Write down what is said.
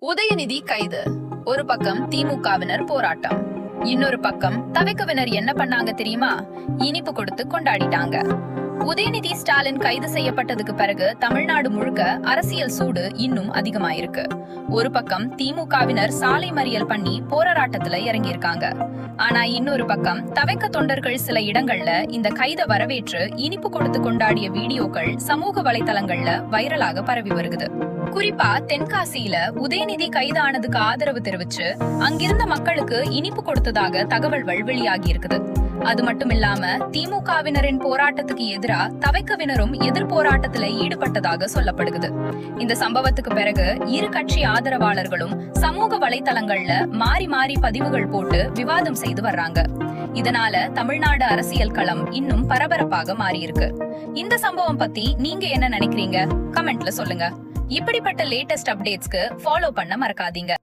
உதயநிதி கைது. ஒரு பக்கம் திமுகவினர் போராட்டம், இன்னொரு பக்கம் தவிக்கவினர் என்ன பண்ணாங்க தெரியுமா? இனிப்பு கொடுத்து கொண்டாடிட்டாங்க. உதயநிதி ஸ்டாலின் கைது செய்யப்பட்டதுக்கு பிறகு தமிழ்நாடு முழுக்க அரசியல் சூடு இன்னும் அதிகமாயிருக்கு. ஒரு பக்கம் திமுகவினர் சாலை மறியல் பண்ணி போராட்டத்துல இறங்கியிருக்காங்க. ஆனா இன்னொரு பக்கம் தவிக்க தொண்டர்கள் சில இடங்கள்ல இந்த கைதை வரவேற்று இனிப்பு கொடுத்து கொண்டாடிய வீடியோக்கள் சமூக வலைதளங்கள்ல வைரலாக பரவி வருகிறது. குறிப்பா தென்காசியில உதயநிதி கைதானதுக்கு ஆதரவு தெரிவிச்சு அங்கிருந்த மக்களுக்கு இனிப்பு கொடுத்ததாக தகவல்கள் வெளியாகி இருக்குது. அது மட்டும் இல்லாம திமுகவினரின் போராட்டத்துக்கு எதிரா தவிக்கவினரும் எதிர் போராட்டத்துல ஈடுபட்டதாக சொல்லப்படுகிறது. இந்த சம்பவத்துக்கு பிறகு இரு கட்சி ஆதரவாளர்களும் சமூக வலைதளங்கள்ல மாறி மாறி பதிவுகள் போட்டு விவாதம் செய்து வர்றாங்க. இதனால தமிழ்நாடு அரசியல் களம் இன்னும் பரபரப்பாக மாறி இருக்கு. இந்த சம்பவம் பத்தி நீங்க என்ன நினைக்கிறீங்க? கமெண்ட்ல சொல்லுங்க. இப்படிப்பட்ட லேட்டஸ்ட் அப்டேட்ஸ்க்கு ஃபாலோ பண்ண மறக்காதீங்க.